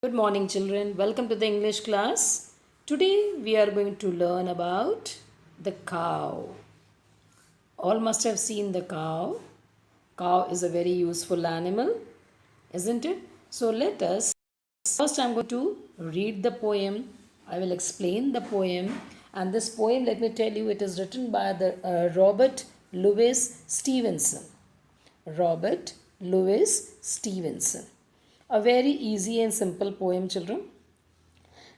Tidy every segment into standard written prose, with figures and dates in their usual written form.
Good morning, children. Welcome to the English class. Today we are going to learn about the cow. All must have seen the cow. Cow is a very useful animal, isn't it? So let us first I'm going to read the poem. I will explain the poem. And this poem, let me tell you, it is written by the Robert Louis Stevenson. Robert Louis Stevenson. A very easy and simple poem, children.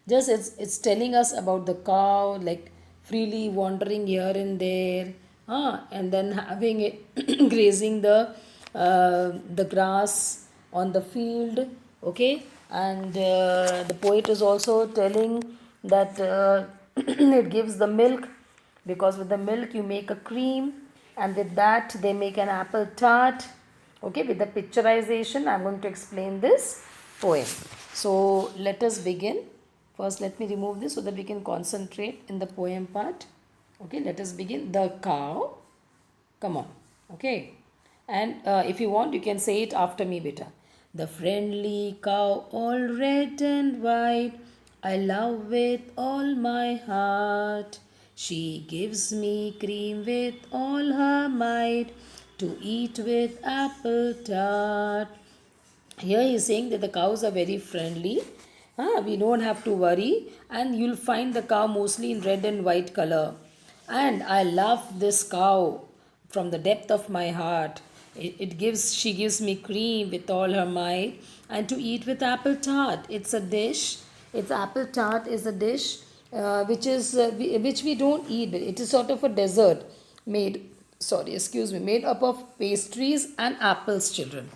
Just it's telling us about the cow, like freely wandering here and there, and then having it grazing the grass on the field. Okay, and the poet is also telling that it gives the milk, because with the milk you make a cream, and with that they make an apple tart. Okay, with the picturization I'm going to explain this poem. So let us begin. First let me remove this so that we can concentrate in the poem part. Okay, let us begin. The cow. Come on. Okay, and if you want you can say it after me, beta. The friendly cow, all red and white, I love with all my heart. She gives me cream with all her might, to eat with apple tart. Here he is saying that the cows are very friendly. We don't have to worry, and you'll find the cow mostly in red and white color. And I love this cow from the depth of my heart. She gives me cream with all her might, and to eat with apple tart. It's a dish. It's apple tart is a dish which we don't eat. It is sort of a dessert made up of pastries and apples, children.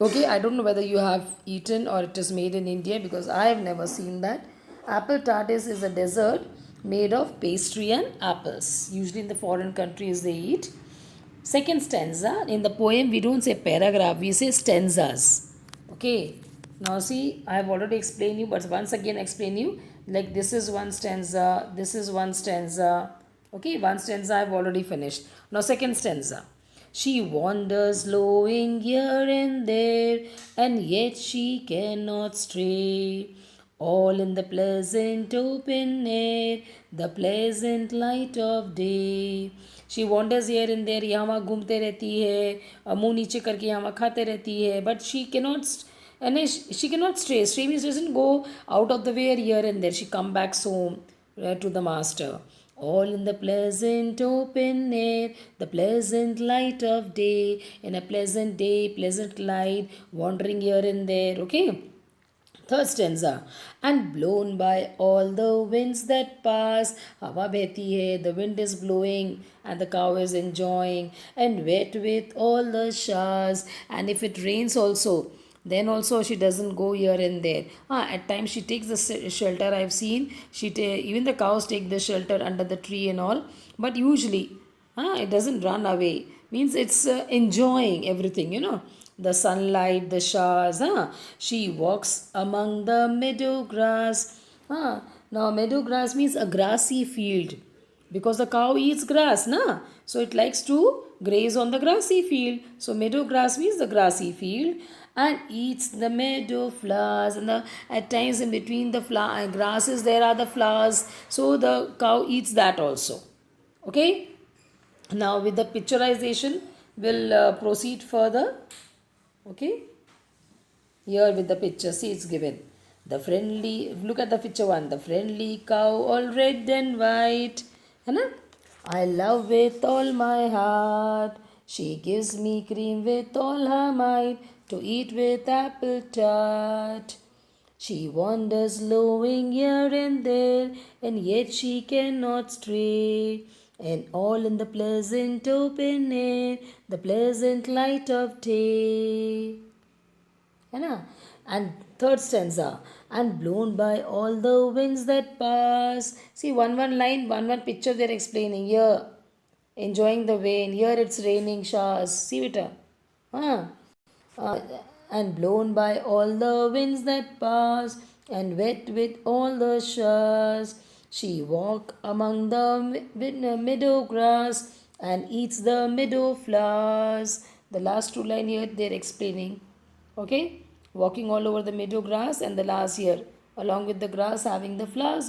Okay, I don't know whether you have eaten or it is made in India, because I have never seen that. Apple tart is a dessert made of pastry and apples. Usually in the foreign countries they eat. Second stanza, in the poem we don't say paragraph, we say stanzas. Okay, now see, I have already explained you, but once again explain you, like this is one stanza, this is one stanza. Okay, one stanza I have already finished. Now second stanza. She wanders lowing here and there, and yet she cannot stray. All in the pleasant open air, the pleasant light of day. She wanders here and there, यहाँ वहाँ घूमते रहती है, मुंह नीचे करके यहाँ वहाँ खाते रहती है, but she cannot and she cannot stray. Stray means doesn't go out of the way here and there. She come back home to the master. All in the pleasant open air, the pleasant light of day, in a pleasant day, pleasant light, wandering here and there. Okay. Third stanza. And blown by all the winds that pass, hawa behti hai, the wind is blowing and the cow is enjoying, and wet with all the showers. And if it rains also, then also she doesn't go here and there. At times she takes the shelter. I've seen even the cows take the shelter under the tree and all, but usually it doesn't run away. Means it's enjoying everything. The sunlight, the showers. She walks among the meadow grass. Now meadow grass means a grassy field, because the cow eats grass, so it likes to graze on the grassy field. So meadow grass means the grassy field, and eats the meadow flowers. And at times in between the grasses there are the flowers, so the cow eats that also. Okay, now with the picturization we'll proceed further. Okay, here with the picture, see it's given. Look at the picture one. The friendly cow, all red and white. Hai. I love with all my heart. She gives me cream with all her might, to eat with apple tart. She wanders lowing here and there, and yet she cannot stray. And all in the pleasant open air, the pleasant light of day. है ना? And third stanza. And blown by all the winds that pass. See, one line, one picture they're explaining. Here, enjoying the rain. Here it's raining showers. See it? Huh? Uh, and blown by all the winds that pass, and wet with all the showers. She walk among the meadow grass, and eats the meadow flowers. The last two line here they're explaining. Okay, walking all over the meadow grass, and the last year, along with the grass having the flowers